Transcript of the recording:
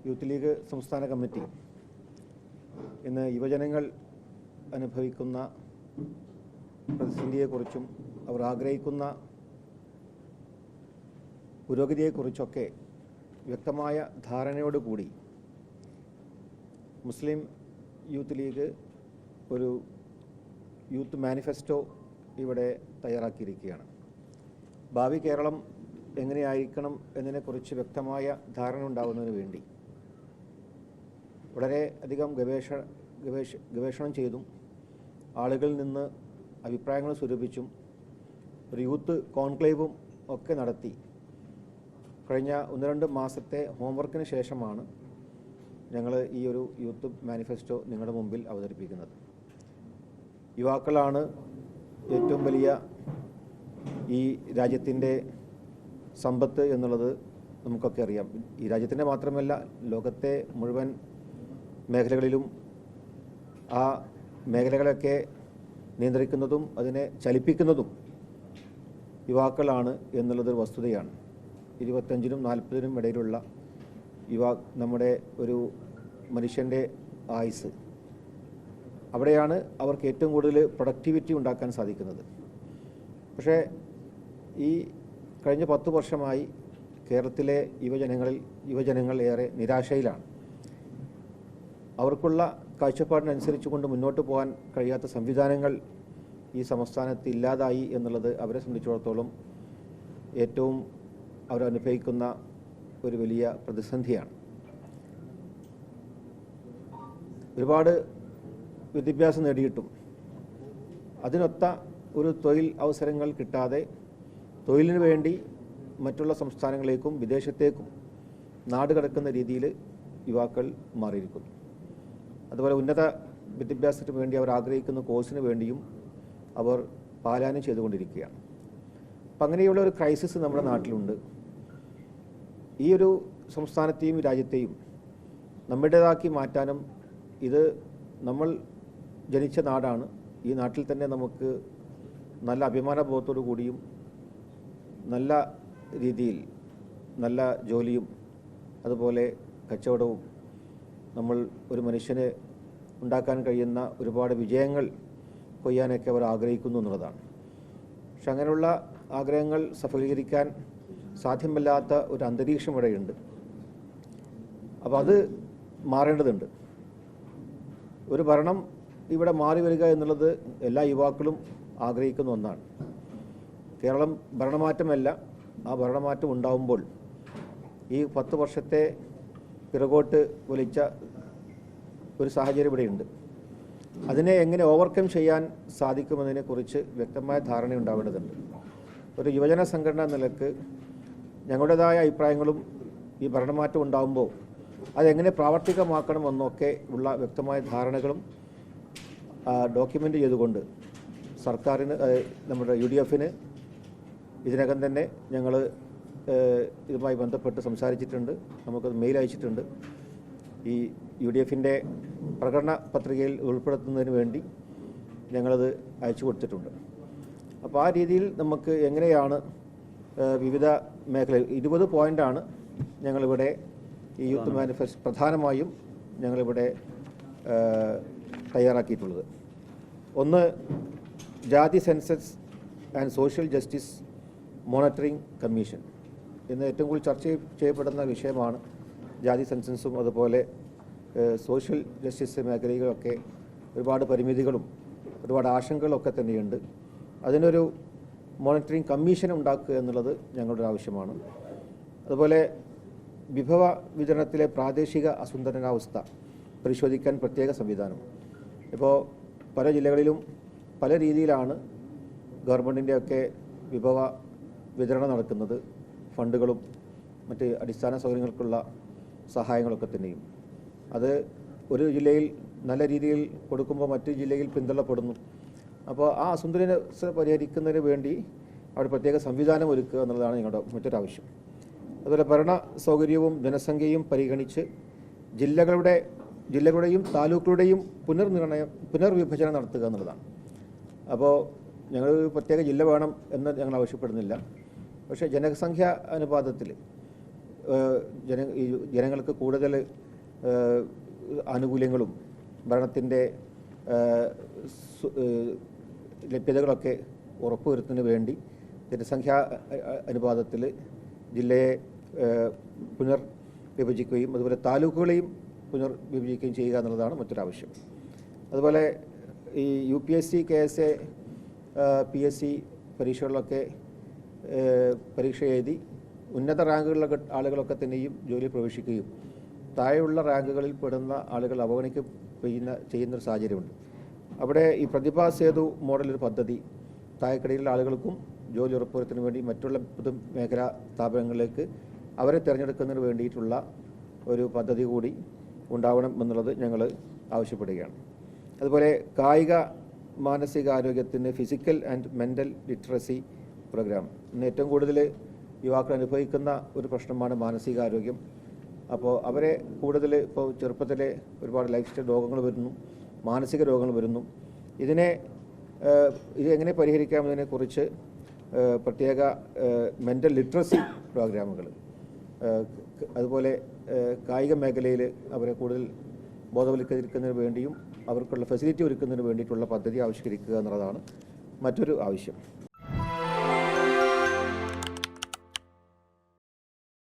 Youth league സംസ്ഥാന committee ഇന്ന് യുവജനങ്ങൾ അനുഭവിക്കുന്ന പ്രതിസന്ധിയെക്കുറിച്ചും അവർ ആഗ്രഹിക്കുന്ന പുരോഗതിയെക്കുറിച്ചൊക്കെ വ്യക്തമായ ധാരണയോടുകൂടി മുസ്ലിം യൂത്ത് ലീഗ് ഒരു യൂത്ത് മാനിഫെസ്റ്റോ ഇവിടെ തയ്യാറാക്കിയിരിക്കുകയാണ്. ഭാവി കേരളം എങ്ങനെയായിരിക്കണം എന്നതിനെക്കുറിച്ച് വ്യക്തമായ ധാരണ ഉണ്ടാകുന്നതിന് വേണ്ടി വളരെ അധികം ഗവേഷണം ചെയ്തും ആളുകളിൽ നിന്ന് അഭിപ്രായങ്ങൾ സ്വരൂപിച്ചും ഒരു യൂത്ത് കോൺക്ലേവും ഒക്കെ നടത്തി കഴിഞ്ഞ 1-2 മാസത്തെ ഹോംവർക്കിന് ശേഷമാണ് ഞങ്ങൾ ഈ ഒരു യൂത്ത് മാനിഫെസ്റ്റോ നിങ്ങളുടെ മുമ്പിൽ അവതരിപ്പിക്കുന്നത്. യുവാക്കളാണ് ഏറ്റവും വലിയ ഈ രാജ്യത്തിൻ്റെ സമ്പത്ത് എന്നുള്ളത് നമുക്കൊക്കെ അറിയാം. ഈ രാജ്യത്തിൻ്റെ മാത്രമല്ല, ലോകത്തെ മുഴുവൻ മേഖലകളിലും ആ മേഖലകളൊക്കെ നിയന്ത്രിക്കുന്നതും അതിനെ ചലിപ്പിക്കുന്നതും യുവാക്കളാണ് എന്നുള്ളതൊരു വസ്തുതയാണ്. 25-നും 40-നും ഇടയിലുള്ള നമ്മുടെ ഒരു മനുഷ്യൻ്റെ ആയുസ്, അവിടെയാണ് അവർക്ക് ഏറ്റവും കൂടുതൽ പ്രൊഡക്ടിവിറ്റി ഉണ്ടാക്കാൻ സാധിക്കുന്നത്. പക്ഷേ ഈ കഴിഞ്ഞ 10 വർഷമായി കേരളത്തിലെ യുവജനങ്ങൾ ഏറെ നിരാശയിലാണ്. അവർക്കുള്ള കാഴ്ചപ്പാടിനനുസരിച്ച് കൊണ്ട് മുന്നോട്ട് പോകാൻ കഴിയാത്ത സംവിധാനങ്ങൾ ഈ സംസ്ഥാനത്ത് ഇല്ലാതായി എന്നുള്ളത് അവരെ സംബന്ധിച്ചിടത്തോളം ഏറ്റവും അവരനുഭവിക്കുന്ന ഒരു വലിയ പ്രതിസന്ധിയാണ്. ഒരുപാട് വിദ്യാഭ്യാസം നേടിയിട്ടും അതിനൊത്ത ഒരു തൊഴിൽ അവസരങ്ങൾ കിട്ടാതെ തൊഴിലിന് വേണ്ടി മറ്റുള്ള സംസ്ഥാനങ്ങളിലേക്കും വിദേശത്തേക്കും നാട് കടക്കുന്ന രീതിയിൽ യുവാക്കൾ മാറിയിരിക്കുന്നു. അതുപോലെ ഉന്നത വിദ്യാഭ്യാസത്തിന് വേണ്ടി അവർ ആഗ്രഹിക്കുന്ന കോഴ്സിന് വേണ്ടിയും അവർ പാലായനം ചെയ്തുകൊണ്ടിരിക്കുകയാണ്. അപ്പം അങ്ങനെയുള്ള ഒരു ക്രൈസിസ് നമ്മുടെ നാട്ടിലുണ്ട്. ഈ ഒരു സംസ്ഥാനത്തെയും രാജ്യത്തെയും നമ്മുടേതാക്കി മാറ്റാനും, ഇത് നമ്മൾ ജനിച്ച നാടാണ്, ഈ നാട്ടിൽ തന്നെ നമുക്ക് നല്ല അഭിമാനബോധത്തോടു കൂടിയും നല്ല രീതിയിൽ നല്ല ജോലിയും അതുപോലെ കച്ചവടവും നമ്മൾ ഒരു മനുഷ്യന് ഉണ്ടാക്കാൻ കഴിയുന്ന ഒരുപാട് വിജയങ്ങൾ കൊയ്യാനൊക്കെ അവർ ആഗ്രഹിക്കുന്നു എന്നുള്ളതാണ്. പക്ഷെ അങ്ങനെയുള്ള ആഗ്രഹങ്ങൾ സഫലീകരിക്കാൻ സാധ്യമല്ലാത്ത ഒരു അന്തരീക്ഷം ഇവിടെയുണ്ട്. അപ്പോൾ അത് മാറേണ്ടതുണ്ട്. ഒരു ഭരണം ഇവിടെ മാറി വരിക എന്നുള്ളത് എല്ലാ യുവാക്കളും ആഗ്രഹിക്കുന്ന ഒന്നാണ്. കേരളം ഭരണമാറ്റമല്ല, ആ ഭരണമാറ്റം ഉണ്ടാവുമ്പോൾ ഈ 10 വർഷത്തെ പിറകോട്ട് വലിച്ച ഒരു സാഹചര്യം ഇവിടെയുണ്ട്. അതിനെ എങ്ങനെ ഓവർകം ചെയ്യാൻ സാധിക്കുമെന്നതിനെക്കുറിച്ച് വ്യക്തമായ ധാരണ ഉണ്ടാവേണ്ടതുണ്ട്. ഒരു യുവജന സംഘടന നിലക്ക് ഞങ്ങളുടേതായ അഭിപ്രായങ്ങളും ഈ ഭരണമാറ്റം ഉണ്ടാകുമ്പോൾ അതെങ്ങനെ പ്രാവർത്തികമാക്കണമെന്നൊക്കെ ഉള്ള വ്യക്തമായ ധാരണകളും ഡോക്യുമെൻ്റ് ചെയ്തുകൊണ്ട് സർക്കാരിന്, നമ്മുടെ UDF-ന് ഇതിനകം തന്നെ ഞങ്ങൾ ഇതുമായി ബന്ധപ്പെട്ട് സംസാരിച്ചിട്ടുണ്ട്. നമുക്കത് മെയിൽ അയച്ചിട്ടുണ്ട്. ഈ UDF-ൻ്റെ പ്രകടന പത്രികയിൽ ഉൾപ്പെടുത്തുന്നതിന് വേണ്ടി ഞങ്ങളത് അയച്ചു കൊടുത്തിട്ടുണ്ട്. അപ്പോൾ ആ രീതിയിൽ നമുക്ക് എങ്ങനെയാണ് വിവിധ മേഖലയിൽ 20 പോയിൻ്റാണ് ഞങ്ങളിവിടെ ഈ യൂത്ത് മാനിഫെസ്റ്റോ പ്രധാനമായും ഞങ്ങളിവിടെ തയ്യാറാക്കിയിട്ടുള്ളത്. ഒന്ന്, ജാതി census and social justice monitoring commission. ഇന്ന് ഏറ്റവും കൂടുതൽ ചർച്ച ചെയ്യപ്പെടുന്ന വിഷയമാണ് ജാതി സെൻസസും അതുപോലെ സോഷ്യൽ ജസ്റ്റിസ് മേഖലകളൊക്കെ ഒരുപാട് പരിമിതികളും ഒരുപാട് ആശങ്കകളൊക്കെ തന്നെയുണ്ട്. അതിനൊരു മോണിറ്ററിംഗ് കമ്മീഷൻ ഉണ്ടാക്കുക എന്നുള്ളത് ഞങ്ങളുടെ ആവശ്യമാണ്. അതുപോലെ വിഭവ വിതരണത്തിലെ പ്രാദേശിക അസന്തുലനാവസ്ഥ പരിശോധിക്കാൻ പ്രത്യേക സംവിധാനം. ഇപ്പോൾ പല ജില്ലകളിലും പല രീതിയിലാണ് ഗവൺമെൻറ്റിൻ്റെയൊക്കെ വിഭവ വിതരണം നടക്കുന്നത്. ഫണ്ടുകളും മറ്റ് അടിസ്ഥാന സൗകര്യങ്ങൾക്കുള്ള സഹായങ്ങളൊക്കെ തന്നെയും അത് ഒരു ജില്ലയിൽ നല്ല രീതിയിൽ കൊടുക്കുമ്പോൾ മറ്റു ജില്ലയിൽ പിന്തള്ളപ്പെടുന്നു. അപ്പോൾ ആ അസന്തുലന പരിഹരിക്കുന്നതിന് വേണ്ടി അവിടെ പ്രത്യേക സംവിധാനം ഒരുക്കുക എന്നുള്ളതാണ് ഞങ്ങളുടെ മറ്റൊരാവശ്യം. അതുപോലെ ഭരണ സൗകര്യവും ജനസംഖ്യയും പരിഗണിച്ച് ജില്ലകളുടെയും താലൂക്കുകളുടെയും പുനർവിഭജനം നടത്തുക എന്നുള്ളതാണ്. അപ്പോൾ ഞങ്ങൾ പ്രത്യേക ജില്ല വേണം എന്ന് ഞങ്ങൾ ആവശ്യപ്പെടുന്നില്ല. പക്ഷേ ജനസംഖ്യ അനുപാതത്തിൽ ഈ ജനങ്ങൾക്ക് കൂടുതൽ ആനുകൂല്യങ്ങളും ഭരണത്തിൻ്റെ ലഭ്യതകളൊക്കെ ഉറപ്പുവരുത്തുന്നതിന് വേണ്ടി ജനസംഖ്യാ അനുപാതത്തിൽ ജില്ലയെ പുനർവിഭജിക്കുകയും അതുപോലെ താലൂക്കുകളെയും പുനർവിഭജിക്കുകയും ചെയ്യുക എന്നുള്ളതാണ് മറ്റൊരാവശ്യം. അതുപോലെ ഈ UPSC, KSA, PSC പരീക്ഷകളിലൊക്കെ പരീക്ഷ എഴുതി ഉന്നത റാങ്കുകളിലൊക്കെ ആളുകളൊക്കെ തന്നെയും ജോലിയിൽ പ്രവേശിക്കുകയും താഴെയുള്ള റാങ്കുകളിൽ പെടുന്ന ആളുകൾ ചെയ്യുന്നൊരു സാഹചര്യമുണ്ട്. അവിടെ ഈ പ്രതിഭാ സേതു മോഡലൊരു പദ്ധതി താഴെക്കടയിലുള്ള ആളുകൾക്കും ജോലി ഉറപ്പുവരുത്തുന്നതിന് വേണ്ടി മറ്റുള്ള പൊതുമേഖലാ സ്ഥാപനങ്ങളിലേക്ക് അവരെ തിരഞ്ഞെടുക്കുന്നതിന് വേണ്ടിയിട്ടുള്ള ഒരു പദ്ധതി കൂടി ഉണ്ടാവണം എന്നുള്ളത് ഞങ്ങൾ ആവശ്യപ്പെടുകയാണ്. അതുപോലെ കായിക മാനസികാരോഗ്യത്തിന് physical and mental literacy programme. ഇന്ന് ഏറ്റവും കൂടുതൽ യുവാക്കൾ അനുഭവിക്കുന്ന ഒരു പ്രശ്നമാണ് മാനസികാരോഗ്യം. അപ്പോൾ അവരെ കൂടുതൽ ഇപ്പോൾ ചെറുപ്പത്തിലെ ഒരുപാട് ലൈഫ് സ്റ്റൈൽ രോഗങ്ങൾ വരുന്നു, മാനസിക രോഗങ്ങൾ വരുന്നു. ഇതെങ്ങനെ പരിഹരിക്കാമെന്നതിനെക്കുറിച്ച് പ്രത്യേക മെൻ്റൽ ലിറ്ററസി പ്രോഗ്രാമുകൾ, അതുപോലെ കായിക മേഖലയിൽ അവരെ കൂടുതൽ ബോധവൽക്കരിക്കുന്നതിന് വേണ്ടിയും അവർക്കുള്ള ഫെസിലിറ്റി ഒരുക്കുന്നതിന് വേണ്ടിയിട്ടുള്ള പദ്ധതി ആവിഷ്കരിക്കുക എന്നുള്ളതാണ് മറ്റൊരു ആവശ്യം.